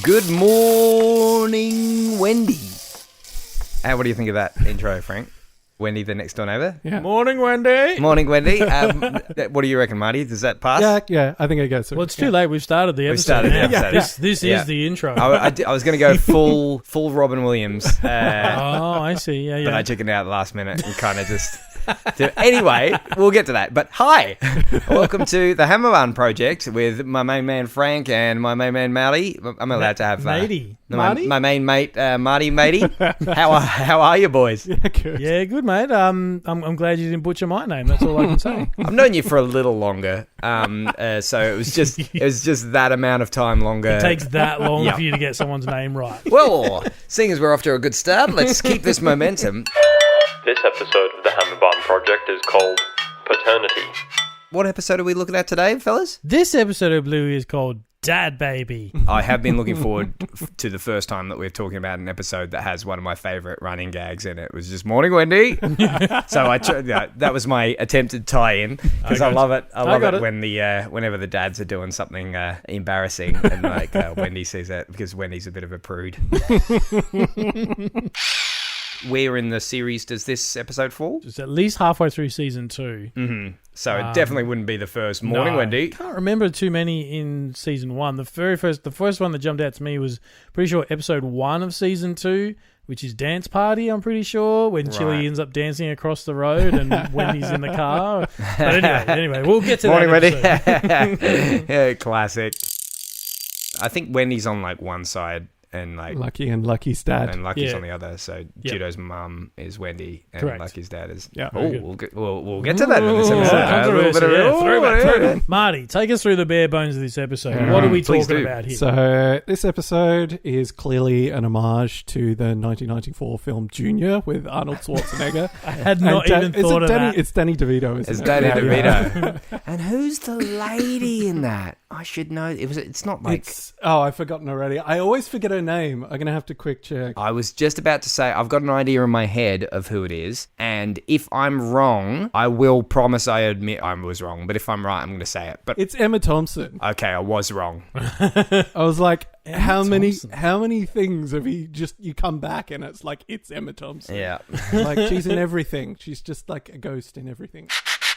Good morning, Wendy. What do you think of that intro, Frank? Wendy, the next door neighbour? Yeah. Morning, Wendy. Morning, Wendy. What do you reckon, Marty? Does that pass? Yeah, I think it goes through. Well, it's too late. We've started the episode. This is the intro. I was going to go full Robin Williams. I see. Yeah. But I chickened out at the last minute and kind of just... Anyway, we'll get to that. But hi, welcome to the Hammerman Project with my main man Frank and my main man Marty. I'm allowed to have Matey. my main mate Marty Matey. How are you boys? Yeah, good. Yeah, good, mate. I'm glad you didn't butcher my name. That's all I can say. I've known you for a little longer, so it was just that amount of time longer. It takes that long for you to get someone's name right. Well, seeing as we're off to a good start, let's keep this momentum. This episode of the Hammerman Project is called Pat-ernity. What episode are we looking at today, fellas? This episode of Bluey is called Dad Baby. I have been looking forward to the first time that we're talking about an episode that has one of my favourite running gags in it. It was just "Morning, Wendy." So that was my attempted tie-in because I love it. I love it when whenever the dads are doing something embarrassing and Wendy sees it because Wendy's a bit of a prude. Where in the series does this episode fall? It's at least halfway through season 2. Mm-hmm. So it definitely wouldn't be the first Morning, Wendy. I can't remember too many in season 1. The first one that jumped out to me was pretty sure episode 1 of season 2, which is Dance Party, I'm pretty sure, when Chili ends up dancing across the road and Wendy's in the car. But anyway, we'll get to Morning, that Wendy. Yeah, classic. I think Wendy's on one side. And Lucky and Lucky's dad. And Lucky's on the other. So Judo's mum is Wendy and Correct. Lucky's dad is... Yeah. We'll get to that in this episode. Throwback. Marty, take us through the bare bones of this episode. What are we talking about here? So this episode is clearly an homage to the 1994 film Junior with Arnold Schwarzenegger. I had not even thought of that. It's Danny DeVito, isn't it? It's Danny DeVito. And who's the lady in that? I should know. It's not like... I've forgotten already. I always forget her name. I'm going to have to quick check. I was just about to say, I've got an idea in my head of who it is. And if I'm wrong, I will promise I admit I was wrong. But if I'm right, I'm going to say it. But it's Emma Thompson. Okay, I was wrong. I was like, how many things have you come back and it's Emma Thompson. Yeah. She's in everything. She's just like a ghost in everything.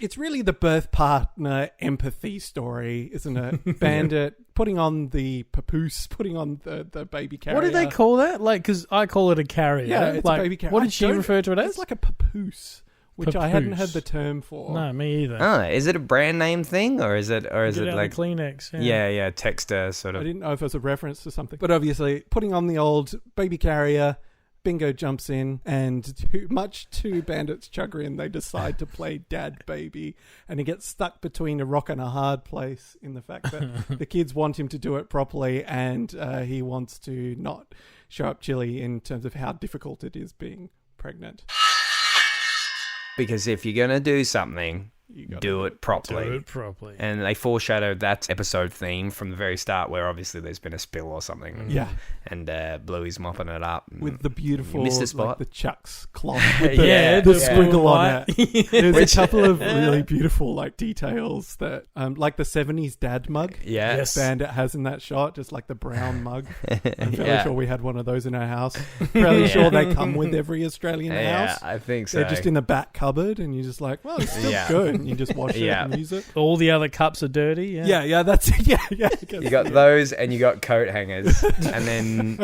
It's really the birth partner empathy story, isn't it? Bandit putting on the papoose, putting on the baby carrier. What do they call that? Because I call it a carrier. Yeah, it's a baby carrier. What did she refer to it as? It's like a papoose, which I hadn't heard the term for. No, me either. Oh, is it a brand name thing or is it like Kleenex? Yeah, texter sort of. I didn't know if it was a reference to something, but obviously putting on the old baby carrier. Bingo jumps in, and much to Bandit's chagrin, they decide to play Dad Baby, and he gets stuck between a rock and a hard place in the fact that the kids want him to do it properly, and he wants to not show up Chili in terms of how difficult it is being pregnant. Because if you're going to do something, do it properly. Do it properly. And they foreshadowed that episode theme from the very start where obviously there's been a spill or something. Yeah. And Bluey's mopping it up. With the beautiful, missed a spot. The Chuck's cloth with the sprinkle on it. There's a couple of really beautiful details that, like the 70s dad mug. Yes. Bandit has in that shot, just like the brown mug. I'm fairly sure we had one of those in our house. Fairly sure they come with every Australian house. Yeah, I think so. They're just in the back cupboard and you're just like, well, it's still good. And you just wash it and use it. All the other cups are dirty. Yeah, that's it. Yeah. You got those and you got coat hangers and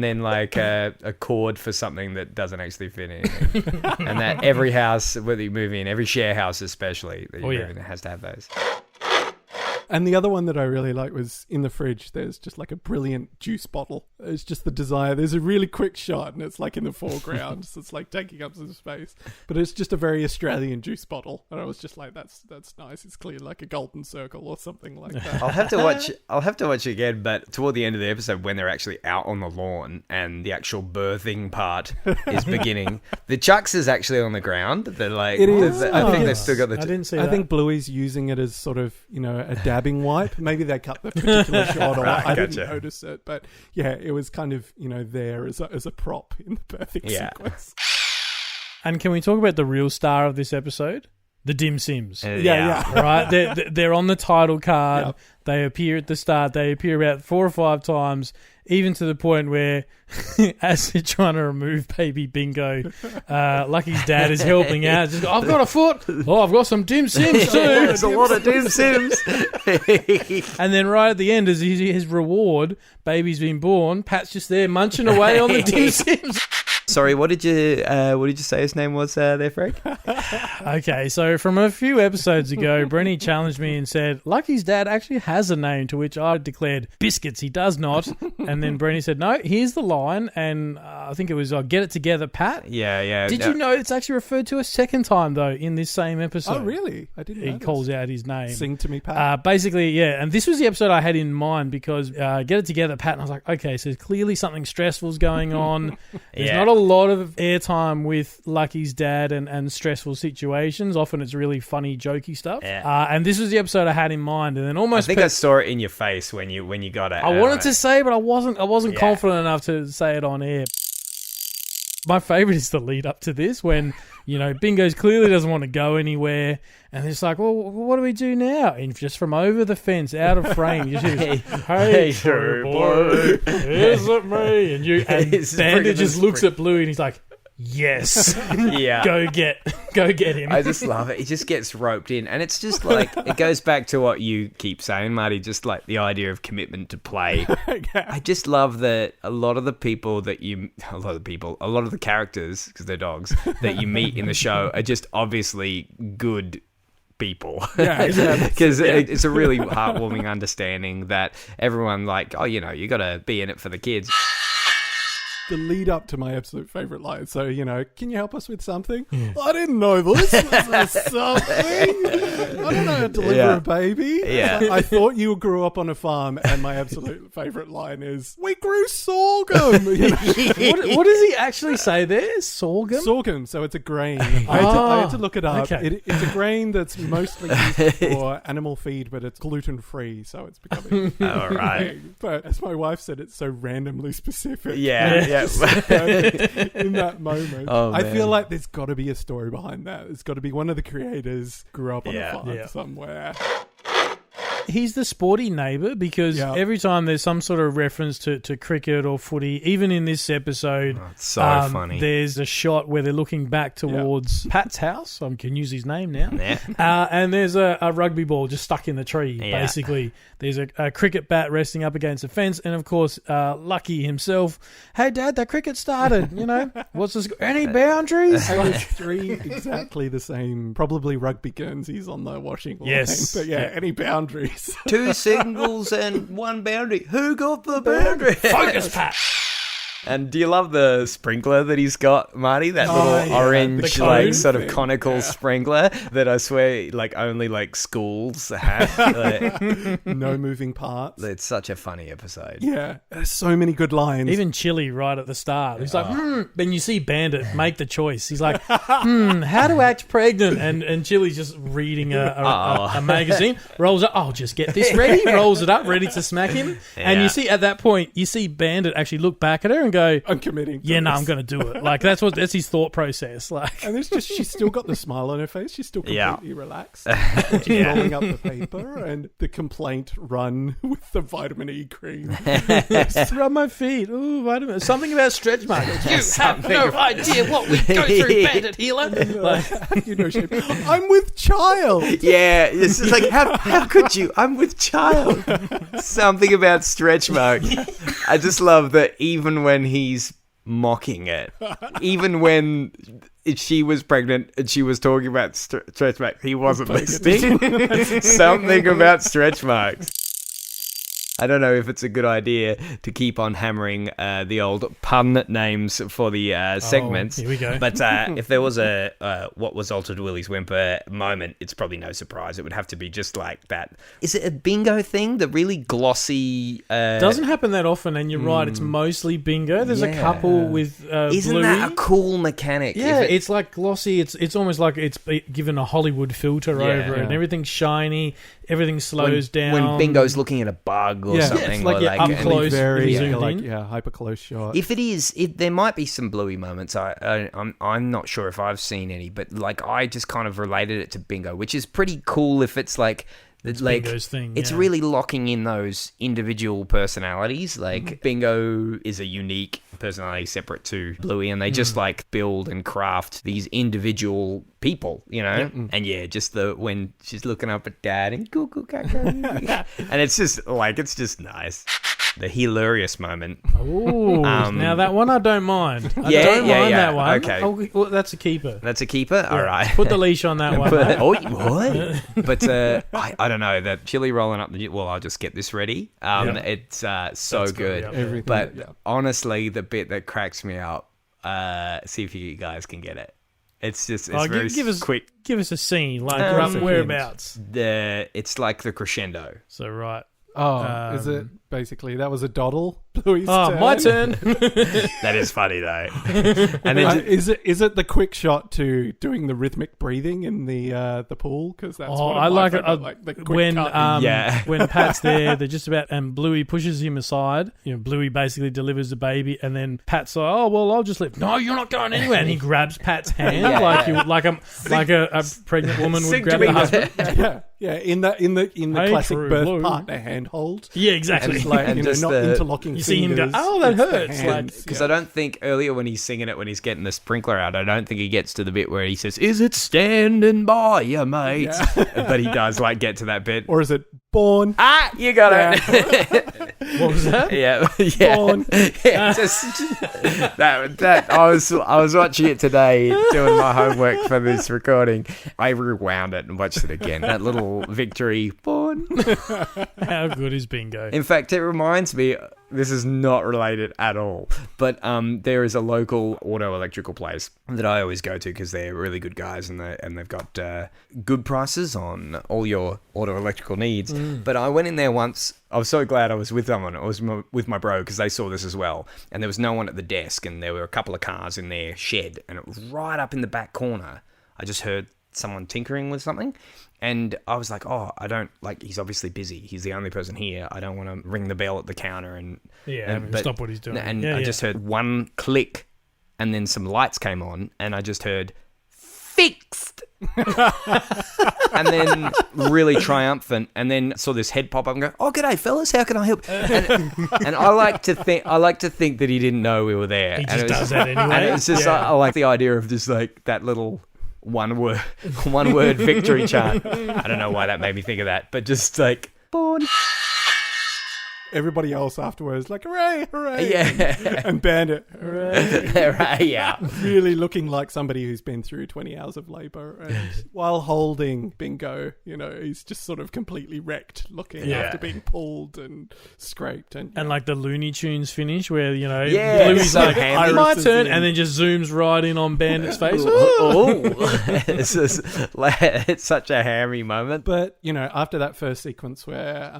then like a cord for something that doesn't actually fit anything. And that every house, whether you move in, every share house especially, that you move in, has to have those. And the other one that I really like was in the fridge. There's just like a brilliant juice bottle. It's just the desire. There's a really quick shot and it's like in the foreground. So it's like taking up some space. But it's just a very Australian juice bottle. And I was just like, that's nice. It's clearly like a golden circle or something like that. I'll have to watch it again, but toward the end of the episode when they're actually out on the lawn and the actual birthing part is beginning, the Chucks is actually on the ground. They're like, it is. I think they've still got the... I didn't see that. I think Bluey's using it as sort of, a dabbing wipe. Maybe they cut the particular shot or I didn't notice it. But yeah, it was kind of, there as a prop in the birthing sequence. And can we talk about the real star of this episode? the Dim Sims. Yeah. Right? They're on the title card. Yep. They appear at the start. They appear about 4 or 5 times, even to the point where, as they're trying to remove baby Bingo, Lucky's dad is helping out. Just go, I've got a foot. Oh, I've got some Dim Sims too. There's a lot of Dim Sims. And then right at the end, as his reward, baby's been born, Pat's just there munching away on the Dim Sims. Sorry, what did you say his name was there, Frank? Okay, so from a few episodes ago, Brenny challenged me and said, Lucky's dad actually has a name, to which I declared, Biscuits, he does not. And then Brenny said, no, here's the line, and I think it was, get it together, Pat. Yeah. Did you know it's actually referred to a second time, though, in this same episode? Oh, really? I didn't know. He calls out his name. Sing to me, Pat. Basically, yeah, and this was the episode I had in mind because Get It Together, Pat, and I was like, okay, so clearly something stressful's going on. There's not a lot of airtime with Lucky's dad and stressful situations. Often it's really funny, jokey stuff. Yeah. And this was the episode I had in mind, and then almost I think I saw it in your face when you got it. I wanted to say, but I wasn't confident enough to say it on air. My favourite is the lead up to this when, Bingo's clearly doesn't want to go anywhere. And it's like, well, what do we do now? And just from over the fence, out of frame, you just hear, hey, boy, is it me? And Bandit just looks at Bluey and he's like, yes. Yeah. Go get him. I just love it. He just gets roped in. And it's just like, it goes back to what you keep saying, Marty, just like the idea of commitment to play. I just love that a lot of the characters, because they're dogs, that you meet in the show are just obviously good people. Because it's a really heartwarming understanding that everyone you got to be in it for the kids. The lead up to my absolute favourite line. So, can you help us with something? I didn't know this was something. I don't know how to deliver a baby. Yeah. I thought you grew up on a farm, and my absolute favourite line is, we grew sorghum. What does he actually say there? Sorghum? Sorghum. So it's a grain. I had to look it up. Okay. It's a grain that's mostly used for animal feed, but it's gluten-free, so it's becoming All right. But as my wife said, it's so randomly specific. Yeah. In that moment, I feel like there's got to be a story behind that. There's got to be one of the creators grew up on a farm somewhere. He's the sporty neighbour because every time there's some sort of reference to cricket or footy, even in this episode, it's so funny. There's a shot where they're looking back towards Pat's house. I can use his name now. Yeah. And there's a rugby ball just stuck in the tree, basically. There's a cricket bat resting up against a fence. And, of course, Lucky himself, hey, Dad, that cricket started. What's this? Any boundaries? There's 3 exactly the same, probably rugby Guernseys on the washing line. Yes. But any boundaries. 2 singles and 1 boundary. Who got the boundary? Focus, Pat. And do you love the sprinkler that he's got, Marty? That little orange, sort of conical sprinkler that I swear, only schools have. No moving parts. It's such a funny episode. Yeah, there's so many good lines. Even Chili right at the start. He's like, Then you see Bandit make the choice. He's like, how to act pregnant? And Chili's just reading a magazine. Rolls up, I'll just get this ready. Rolls it up, ready to smack him. Yeah. And you see, at that point, Bandit actually look back at her and go, I'm committing. I'm going to do it. That's his thought process. And there's just, she's still got the smile on her face. She's still completely relaxed. She's rolling up the paper and the complaint run with the vitamin E cream. Rub my feet. Ooh, vitamin. Something about stretch marks. You have no idea what we go through, Bandit Healer. I'm with child. Yeah, it's just like, how could you? I'm with child. Something about stretch marks. I just love that even when he's mocking it, even when she was pregnant and she was talking about stretch marks, he wasn't listening. Something about stretch marks. I don't know if it's a good idea to keep on hammering the old pun names for the segments. Here we go. But if there was a what was Altered Willie's Whimper moment, it's probably no surprise. It would have to be just like that. Is it a bingo thing? The really glossy... Doesn't happen that often, and you're right. It's mostly bingo. There's a couple with Isn't Bluey. that a cool mechanic? Yeah, it's like glossy. It's almost like it's given a Hollywood filter over it, and everything's shiny. Everything slows down. When Bingo's looking at a bug or Yeah, something. it's like or yeah, like up and close, very zoomed like in. hyper close shot. if it is, there might be some Bluey moments. I'm not sure if I've seen any, but like I just kind of related it to Bingo, which is pretty cool. If it's like Bingo's thing. it's yeah. really locking in those individual personalities. Like Bingo is a unique personality separate to Bluey, and they just like build and craft these individual people, you know. And yeah, just when she's looking up at Dad and cuckoo caca, and it's just nice. The hilarious moment. Oh, now that one I don't mind. I Yeah, don't yeah, mind yeah. that one. Okay. Well, that's a keeper. That's a keeper. All right. Put the leash on that one. But, what? But I don't know, that chili rolling up the. Well, I'll just get this ready. It's so That's good. good, Everything, But yeah. honestly, the bit that cracks me up. See if you guys can get it. It's just very give us quick. Give us a scene, like Um, rough whereabouts. It's like the crescendo. So right. Oh, is it basically that was a doddle? Bluey's Oh, turn. my turn. That is funny though. And then Is it the quick shot to doing the rhythmic breathing in the pool? Because that's one of I my like it. favorite, like the quick When cut. Yeah. when Pat's there, they're just about, and Bluey pushes him aside. You know, Bluey basically delivers the baby, and then Pat's like, "Oh well, I'll just live." No, you're not going anywhere. And he grabs Pat's hand like a pregnant woman would grab the husband. yeah. In the Hey, classic true birth blue. partner handhold. Yeah, exactly. It's like And just not the- interlocking. You see him go, fingers, "Oh, that it's the hurts," hands, Because I don't think earlier when he's singing it, when he's getting the sprinkler out, I don't think he gets to the bit where he says, "Is it standing by you, mate?" But he does like get to that bit. or is it born? Ah, you got it. What was that? Yeah. Born. Yeah, just that. I was watching it today, doing my homework for this recording. I rewound it and watched it again. That little victory, born. How good is Bingo? In fact, it reminds me. This is not related at all, but there is a local auto electrical place that I always go to because they're really good guys and they've got good prices on all your auto electrical needs. But I went in there once. I was so glad I was with someone. I was with my bro because they saw this as well, and there was no one at the desk, and there were a couple of cars in their shed, and it was right up in the back corner. I just heard someone tinkering with something. And I was like, oh, I don't, like, he's obviously busy. He's the only person here. I don't want to ring the bell at the counter and Stop what he's doing. And I just heard one click, and then some lights came on, and I just heard, fixed! And then really triumphant, and then saw this head pop up and go, oh, g'day, fellas, how can I help? And I like to think that he didn't know we were there. He And just it was- does that anyway. And it's just, I like the idea of just like that little one word victory chant. I don't know why that made me think of that, but just like born. Everybody else afterwards, like, hooray, hooray. Yeah. And Bandit, hooray. Right, yeah. Really looking like somebody who's been through 20 hours of labor. And while holding Bingo, he's just sort of completely wrecked looking after being pulled and scraped. And like the Looney Tunes finish where, Yeah, Bluey's so like, hammy. my Irises turn, in. and then just zooms right in on Bandit's face. Oh, it's such a hammy moment. But, after that first sequence where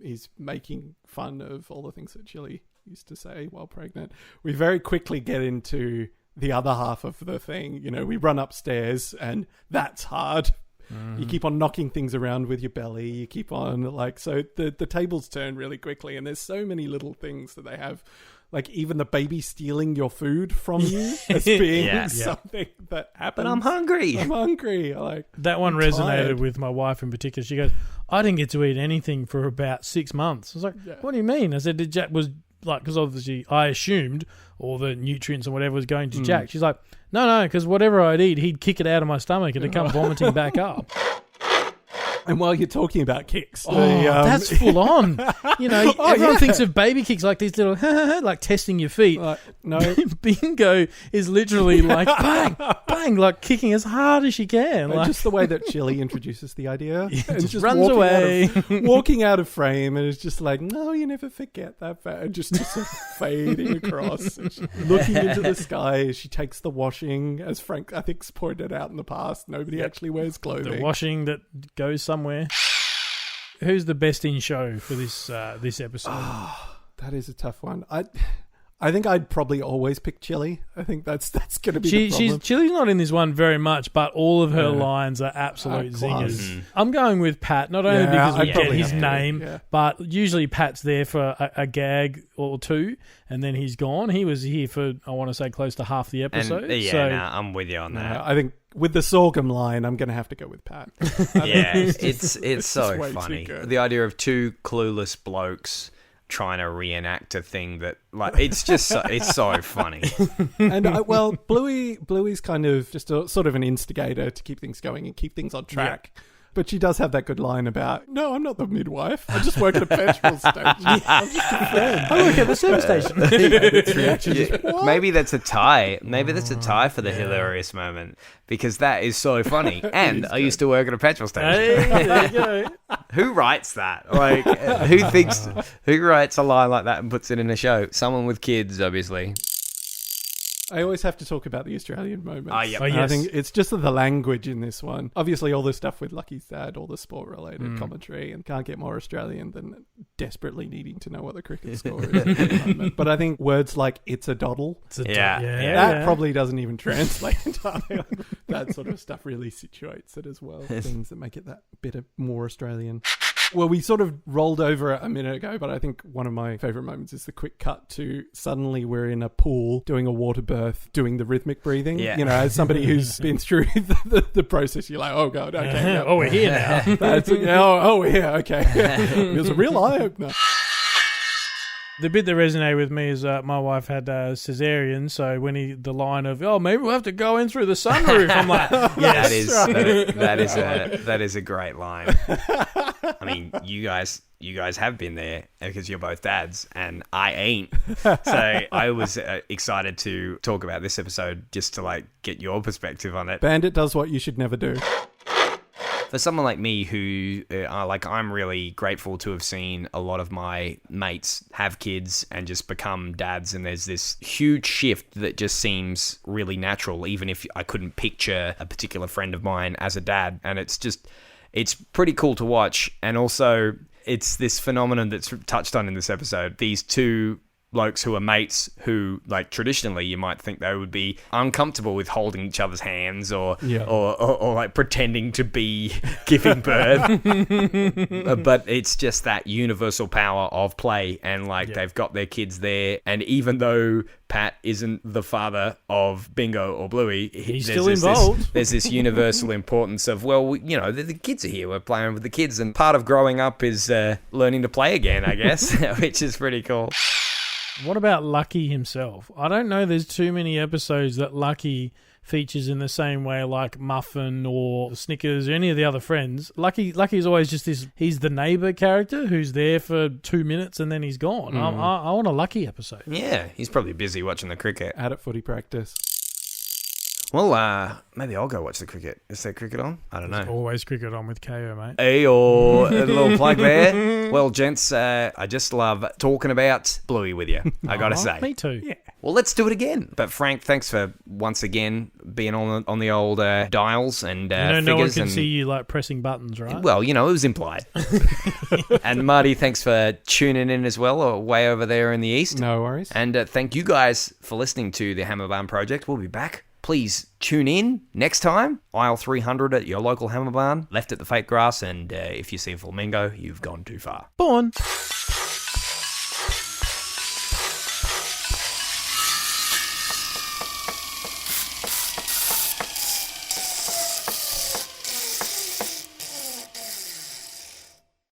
he's making fun of all the things that Chili used to say while pregnant, we very quickly get into the other half of the thing. We run upstairs, and that's hard. You keep on knocking things around with your belly. You keep on, so the tables turn really quickly, and there's so many little things that they have. Like even the baby stealing your food from you as being something that happens. But I'm hungry. I'm hungry. That one I'm resonated tired. with my wife in particular. She goes, I didn't get to eat anything for about 6 months. I was like, what do you mean? I said, did Jack was like, because obviously I assumed all the nutrients and whatever was going to Jack. She's like, no, because whatever I'd eat, he'd kick it out of my stomach and it'd come vomiting back up. And while you're talking about kicks, That's full on. Everyone thinks of baby kicks like these little, like testing your feet. no, Bingo is literally like bang, bang, like kicking as hard as she can. Like, just the way that Chili introduces the idea, and just runs away. walking out of frame, and it's just like, no, you never forget that, and just sort of fading across, and looking into the sky as she takes the washing, as Frank I think's pointed out in the past. Nobody actually wears clothing. the washing that goes somewhere. Who's the best in show for this episode? That is a tough one. I think I'd probably always pick Chili. I think that's going to be the problem. Chili's not in this one very much, but all of her lines are absolute zingers. Mm-hmm. I'm going with Pat, not only because we I'd get probably his have to, name, but usually Pat's there for a gag or two, and then he's gone. He was here for, I want to say, close to half the episode. And, I'm with you on that. I think with the sorghum line, I'm going to have to go with Pat. It's so way too funny. good. The idea of two clueless blokes trying to reenact a thing that, like, it's just it's so funny. And Bluey's kind of just a sort of an instigator to keep things going and keep things on track. Yeah. But she does have that good line about, no, I'm not the midwife. I just work at a petrol station. I'm just a friend. I work at the service station. Maybe that's a tie. Maybe that's a tie for the hilarious moment, because that is so funny. And I used to work at a petrol station. Hey, there you go. Who writes that? Like, who writes a line like that and puts it in a show? Someone with kids, obviously. I always have to talk about the Australian moments. Yep. Oh, yes. I think it's just the language in this one. Obviously, all the stuff with Lucky's dad, all the sport-related commentary, and can't get more Australian than desperately needing to know what the cricket score is at the moment. But I think words like "it's a doddle," that probably doesn't even translate entirely. That sort of stuff really situates it as well. Things that make it that bit more Australian. Well, we sort of rolled over a minute ago, but I think one of my favourite moments is the quick cut to suddenly we're in a pool doing a water birth, doing the rhythmic breathing. Yeah. You know, as somebody who's been through the process, you're like, oh, God, okay. Yep. Oh, we're here now. We're here, okay. It was a real eye-opener. The bit that resonated with me is my wife had cesarean, so when the line of, oh, maybe we'll have to go in through the sunroof, I'm like, yes. That is a great line. I mean, you guys have been there because you're both dads, and I ain't. So I was excited to talk about this episode just to, like, get your perspective on it. Bandit does what you should never do. For someone like me who, I'm really grateful to have seen a lot of my mates have kids and just become dads, and there's this huge shift that just seems really natural, even if I couldn't picture a particular friend of mine as a dad. And it's pretty cool to watch. And also, it's this phenomenon that's touched on in this episode. These two blokes who are mates who, like, traditionally you might think they would be uncomfortable with holding each other's hands or like pretending to be giving birth. But it's just that universal power of play, and they've got their kids there, and even though Pat isn't the father of Bingo or Bluey, he's still involved. There's this universal importance of, well, you know, the kids are here, we're playing with the kids, and part of growing up is learning to play again, I guess, which is pretty cool. What about Lucky himself? I don't know there's too many episodes that Lucky features in the same way like Muffin or Snickers or any of the other friends. Lucky is always just this, he's the neighbour character who's there for 2 minutes and then he's gone. I want a Lucky episode. Yeah, he's probably busy watching the cricket. Out at footy practice. Well, maybe I'll go watch the cricket. Is there cricket on? I don't know. There's always cricket on with KO, mate. Hey, or a little plug there. Well, gents, I just love talking about Bluey with you, I gotta say. Me too. Yeah. Well, let's do it again. But Frank, thanks for once again being on the old dials and figures. No one can see you like pressing buttons, right? Well, you know, it was implied. And Marty, thanks for tuning in as well, or way over there in the east. No worries. And thank you guys for listening to the Hammer Barn Project. We'll be back. Please tune in next time. Aisle 300 at your local Hammer Barn. Left at the fake grass, and if you see a flamingo, you've gone too far. Born.